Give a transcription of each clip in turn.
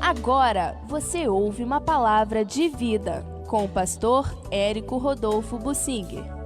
Agora você ouve uma palavra de vida com o pastor Érico Rodolfo Bussinger.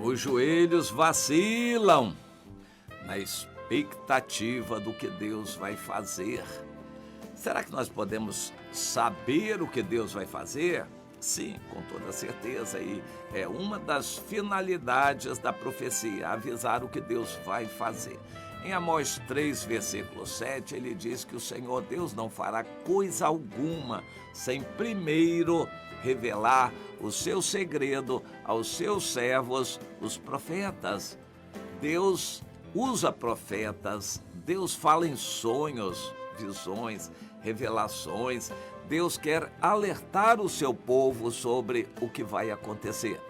Os joelhos vacilam na expectativa do que Deus vai fazer. Será que nós podemos saber o que Deus vai fazer? Sim, com toda certeza. E é uma das finalidades da profecia, avisar o que Deus vai fazer. Em Amós 3, versículo 7, ele diz que o Senhor Deus não fará coisa alguma sem primeiro revelar o seu segredo aos seus servos, os profetas. Deus usa profetas, Deus fala em sonhos, visões, revelações. Deus quer alertar o seu povo sobre o que vai acontecer.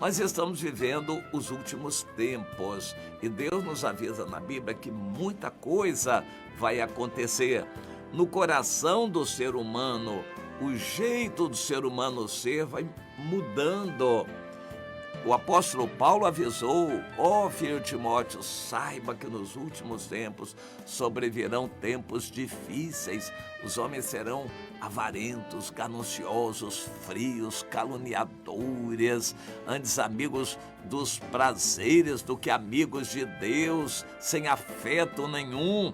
Nós estamos vivendo os últimos tempos e Deus nos avisa na Bíblia que muita coisa vai acontecer. No coração do ser humano, o jeito do ser humano ser vai mudando. O apóstolo Paulo avisou: ó filho Timóteo, saiba que nos últimos tempos sobrevirão tempos difíceis. Os homens serão avarentos, gananciosos, frios, caluniadores, antes amigos dos prazeres do que amigos de Deus, sem afeto nenhum.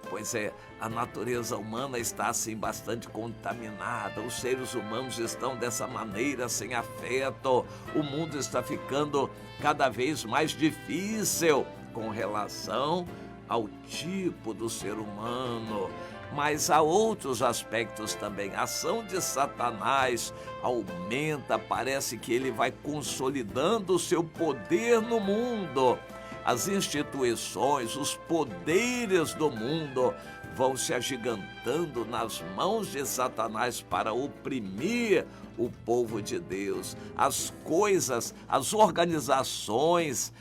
Pois é, a natureza humana está assim bastante contaminada, os seres humanos estão dessa maneira, sem afeto, o mundo está ficando cada vez mais difícil com relação ao tipo do ser humano. Mas há outros aspectos também. A ação de Satanás aumenta, parece que ele vai consolidando o seu poder no mundo. As instituições, os poderes do mundo vão se agigantando nas mãos de Satanás para oprimir o povo de Deus. As coisas, as organizações,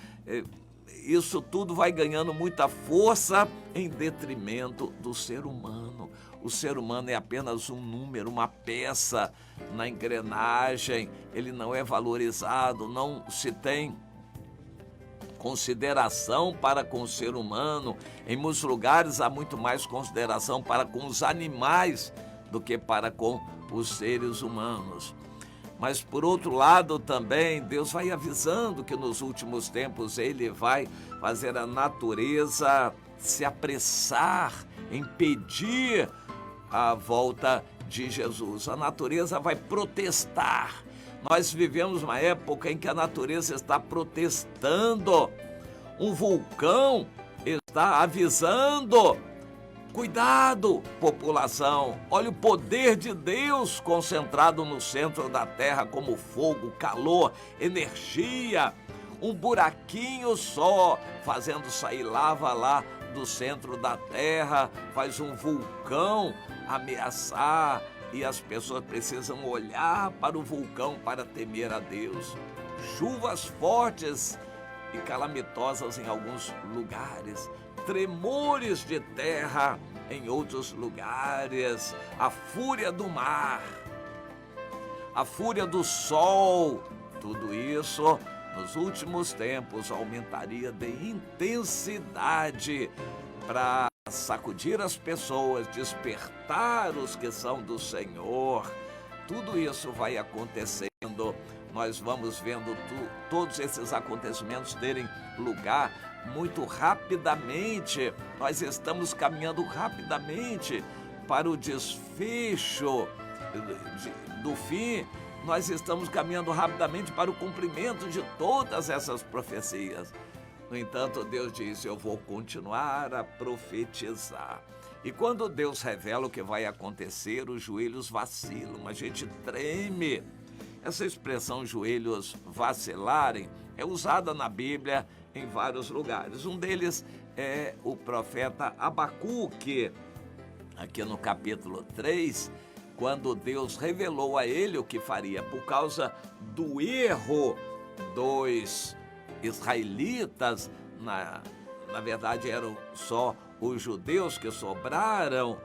isso tudo vai ganhando muita força em detrimento do ser humano. O ser humano é apenas um número, uma peça na engrenagem. Ele não é valorizado, não se tem consideração para com o ser humano. Em muitos lugares há muito mais consideração para com os animais do que para com os seres humanos. Mas por outro lado também, Deus vai avisando que nos últimos tempos Ele vai fazer a natureza se apressar em pedir a volta de Jesus. A natureza vai protestar. Nós vivemos uma época em que a natureza está protestando. Um vulcão está avisando: cuidado, população, olha o poder de Deus concentrado no centro da terra, como fogo, calor, energia. Um buraquinho só, fazendo sair lava lá do centro da terra, faz um vulcão ameaçar. E as pessoas precisam olhar para o vulcão para temer a Deus. Chuvas fortes e calamitosas em alguns lugares, tremores de terra em outros lugares, a fúria do mar, a fúria do sol, tudo isso nos últimos tempos aumentaria de intensidade para sacudir as pessoas, despertar os que são do Senhor. Tudo isso vai acontecendo. Nós vamos vendo todos esses acontecimentos terem lugar muito rapidamente. Nós estamos caminhando rapidamente para o desfecho do fim. Nós estamos caminhando rapidamente para o cumprimento de todas essas profecias. No entanto, Deus diz: eu vou continuar a profetizar. E quando Deus revela o que vai acontecer, os joelhos vacilam, a gente treme. Essa expressão joelhos vacilarem é usada na Bíblia em vários lugares. Um deles é o profeta Abacuque. aqui no capítulo 3, quando Deus revelou a ele o que faria, por causa do erro dos israelitas, na verdade eram só os judeus que sobraram,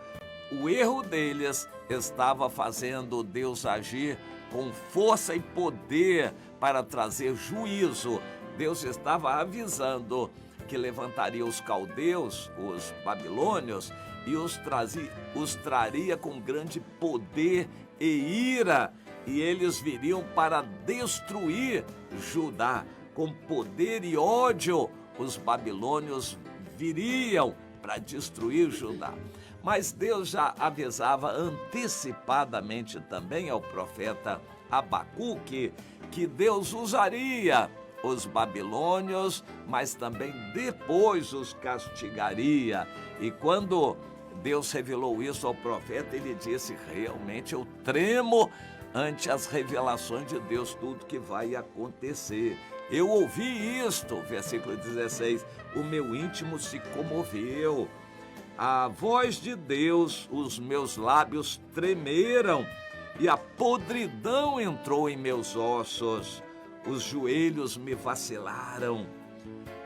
o erro deles estava fazendo Deus agir com força e poder para trazer juízo. Deus estava avisando que levantaria os caldeus, os babilônios, e os traria com grande poder e ira, e eles viriam para destruir Judá. Com poder e ódio, os babilônios viriam para destruir Judá. Mas Deus já avisava antecipadamente também ao profeta Abacuque que Deus usaria os babilônios, mas também depois os castigaria. E quando Deus revelou isso ao profeta, ele disse: realmente eu tremo ante as revelações de Deus, tudo que vai acontecer. Eu ouvi isto, versículo 16, o meu íntimo se comoveu. A voz de Deus, os meus lábios tremeram, e a podridão entrou em meus ossos. Os joelhos me vacilaram,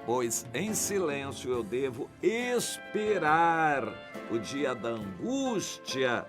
pois em silêncio eu devo esperar o dia da angústia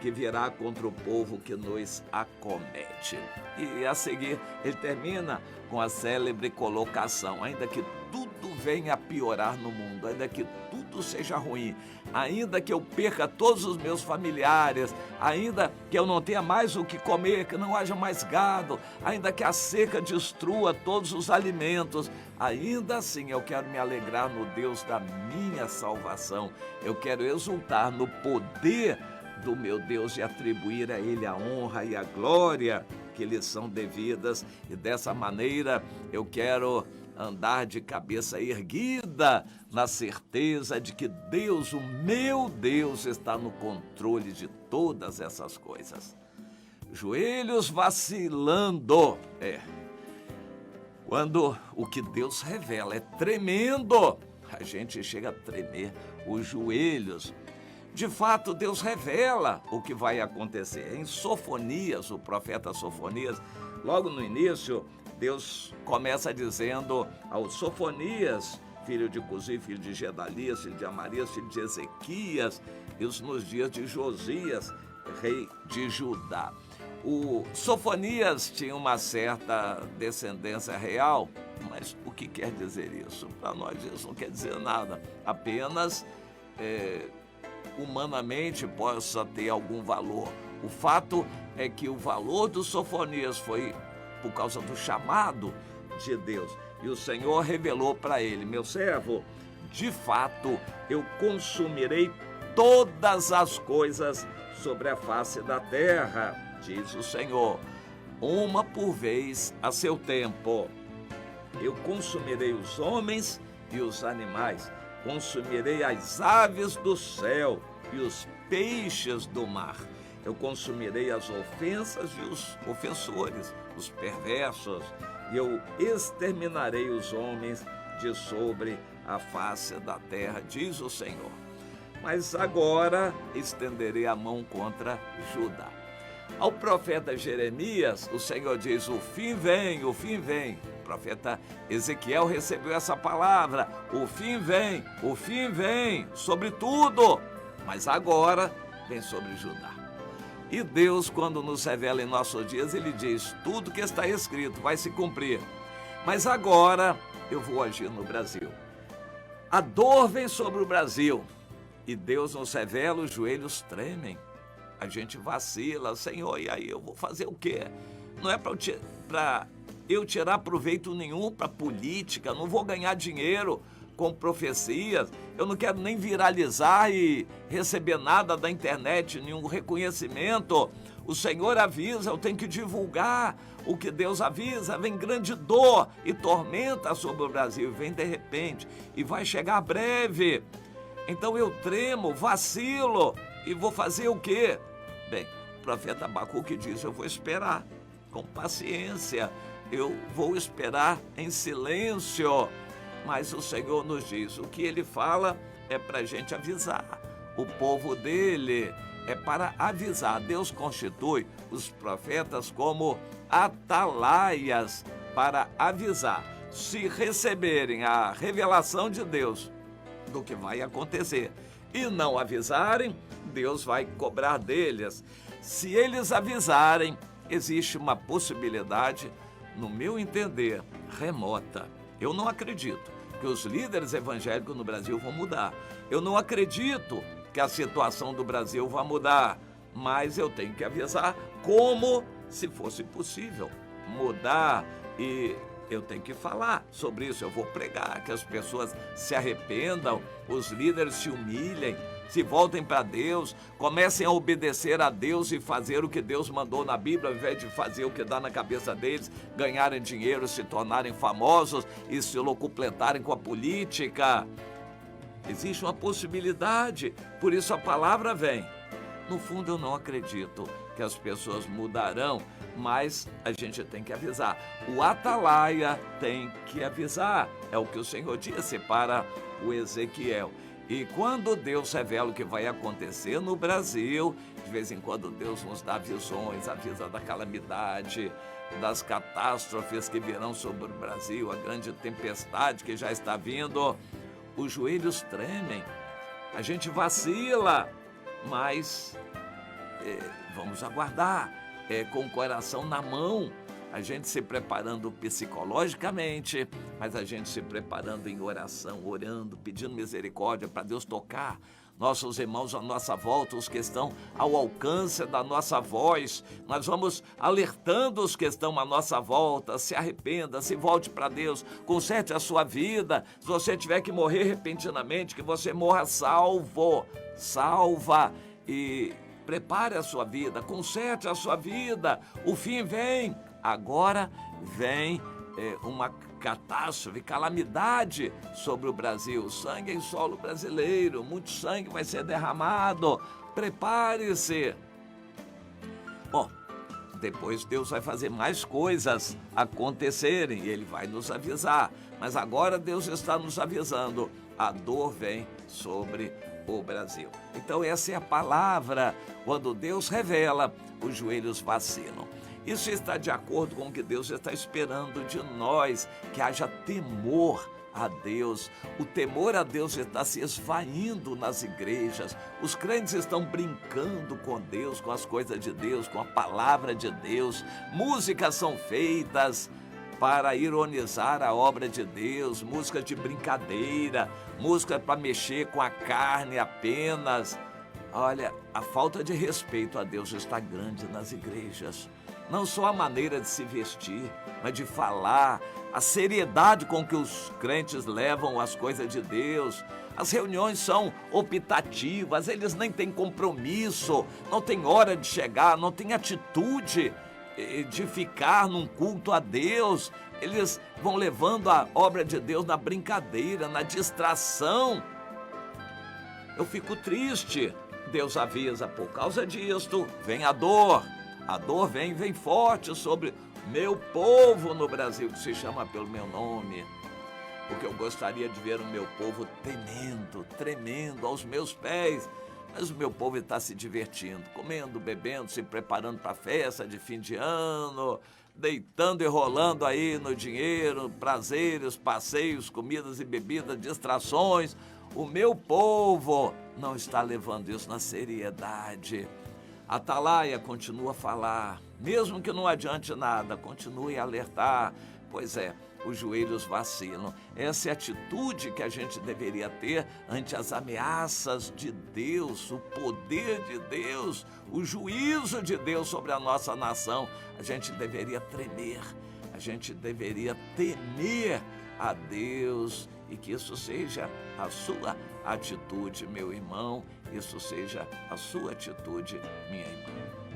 que virá contra o povo que nos acomete. E a seguir ele termina com a célebre colocação: ainda que tudo venha a piorar no mundo, ainda que tudo seja ruim, ainda que eu perca todos os meus familiares, ainda que eu não tenha mais o que comer, que não haja mais gado, ainda que a seca destrua todos os alimentos, ainda assim eu quero me alegrar no Deus da minha salvação. Eu quero exultar no poder do meu Deus e atribuir a Ele a honra e a glória que lhe são devidas. E dessa maneira eu quero andar de cabeça erguida, na certeza de que Deus, o meu Deus, está no controle de todas essas coisas. Joelhos vacilando. Quando o que Deus revela é tremendo, a gente chega a tremer os joelhos. De fato, Deus revela o que vai acontecer. Em Sofonias, o profeta Sofonias, logo no início, Deus começa dizendo ao Sofonias, filho de Cusi, filho de Gedalias, filho de Amarias, filho de Ezequias, isso nos dias de Josias, rei de Judá. O Sofonias tinha uma certa descendência real, mas o que quer dizer isso? Para nós isso não quer dizer nada, apenas humanamente possa ter algum valor. O fato é que o valor do Sofonias foi por causa do chamado de Deus. E o Senhor revelou para ele: meu servo, de fato eu consumirei todas as coisas sobre a face da terra, diz o Senhor, uma por vez a seu tempo. Eu consumirei os homens e os animais, consumirei as aves do céu e os peixes do mar. Eu consumirei as ofensas e os ofensores, os perversos, e eu exterminarei os homens de sobre a face da terra, diz o Senhor. Mas agora estenderei a mão contra Judá. Ao profeta Jeremias, o Senhor diz: o fim vem, o fim vem. O profeta Ezequiel recebeu essa palavra: o fim vem sobre tudo, mas agora vem sobre Judá. E Deus, quando nos revela em nossos dias, Ele diz: tudo que está escrito vai se cumprir, mas agora eu vou agir no Brasil. A dor vem sobre o Brasil, e Deus nos revela, os joelhos tremem, a gente vacila: Senhor, e aí eu vou fazer o quê? Não é para eu tirar proveito nenhum para política, não vou ganhar dinheiro com profecias, eu não quero nem viralizar e receber nada da internet, nenhum reconhecimento. O Senhor avisa, eu tenho que divulgar o que Deus avisa. Vem grande dor e tormenta sobre o Brasil, vem de repente e vai chegar breve. Então eu tremo, vacilo e vou fazer o quê? Bem, o profeta Abacuque diz: eu vou esperar com paciência, eu vou esperar em silêncio. Mas o Senhor nos diz, o que Ele fala é para a gente avisar. o povo dele, é para avisar. Deus constitui os profetas como atalaias para avisar. Se receberem a revelação de Deus do que vai acontecer e não avisarem, Deus vai cobrar deles. Se eles avisarem, existe uma possibilidade, no meu entender, remota. Eu não acredito que os líderes evangélicos no Brasil vão mudar. Eu não acredito que a situação do Brasil vai mudar, mas eu tenho que avisar como se fosse possível mudar, e eu tenho que falar sobre isso. Eu vou pregar que as pessoas se arrependam, os líderes se humilhem, se voltem para Deus, comecem a obedecer a Deus e fazer o que Deus mandou na Bíblia, ao invés de fazer o que dá na cabeça deles, ganharem dinheiro, se tornarem famosos e se locupletarem com a política. Existe uma possibilidade, por isso a palavra vem. No fundo, eu não acredito que as pessoas mudarão, mas a gente tem que avisar. O atalaia tem que avisar, é o que o Senhor disse para o Ezequiel. E quando Deus revela o que vai acontecer no Brasil, de vez em quando Deus nos dá visões, avisa da calamidade, das catástrofes que virão sobre o Brasil, a grande tempestade que já está vindo. Os joelhos tremem, a gente vacila, mas vamos aguardar, com o coração na mão, a gente se preparando psicologicamente, mas a gente se preparando em oração, orando, pedindo misericórdia para Deus tocar nossos irmãos à nossa volta, os que estão ao alcance da nossa voz. Nós vamos alertando os que estão à nossa volta. Se arrependa, se volte para Deus, conserte a sua vida. Se você tiver que morrer repentinamente, que você morra salva, e prepare a sua vida, conserte a sua vida. O fim vem, agora vem uma catástrofe, calamidade sobre o Brasil, sangue em solo brasileiro, muito sangue vai ser derramado, prepare-se. Bom, depois Deus vai fazer mais coisas acontecerem e Ele vai nos avisar, mas agora Deus está nos avisando, a dor vem sobre o Brasil. Então essa é a palavra, quando Deus revela, os joelhos vacilam. Isso está de acordo com o que Deus está esperando de nós, que haja temor a Deus. O temor a Deus está se esvaindo nas igrejas. Os crentes estão brincando com Deus, com as coisas de Deus, com a palavra de Deus. Músicas são feitas para ironizar a obra de Deus, músicas de brincadeira, música para mexer com a carne apenas. Olha, a falta de respeito a Deus está grande nas igrejas. Não só a maneira de se vestir, mas de falar, a seriedade com que os crentes levam as coisas de Deus. As reuniões são optativas, eles nem têm compromisso, não tem hora de chegar, não tem atitude de ficar num culto a Deus. Eles vão levando a obra de Deus na brincadeira, na distração. Eu fico triste. Deus avisa, por causa disto, vem a dor. A dor vem forte sobre meu povo no Brasil, que se chama pelo meu nome. Porque eu gostaria de ver o meu povo tremendo aos meus pés. Mas o meu povo está se divertindo, comendo, bebendo, se preparando para a festa de fim de ano, deitando e rolando aí no dinheiro, prazeres, passeios, comidas e bebidas, distrações. O meu povo não está levando isso na seriedade. Atalaia continua a falar, mesmo que não adiante nada, continue a alertar. Pois é, os joelhos vacilam. Essa é a atitude que a gente deveria ter ante as ameaças de Deus, o poder de Deus, o juízo de Deus sobre a nossa nação. A gente deveria tremer, a gente deveria temer a Deus, e que isso seja a sua atitude, meu irmão, isso seja a sua atitude, minha irmã.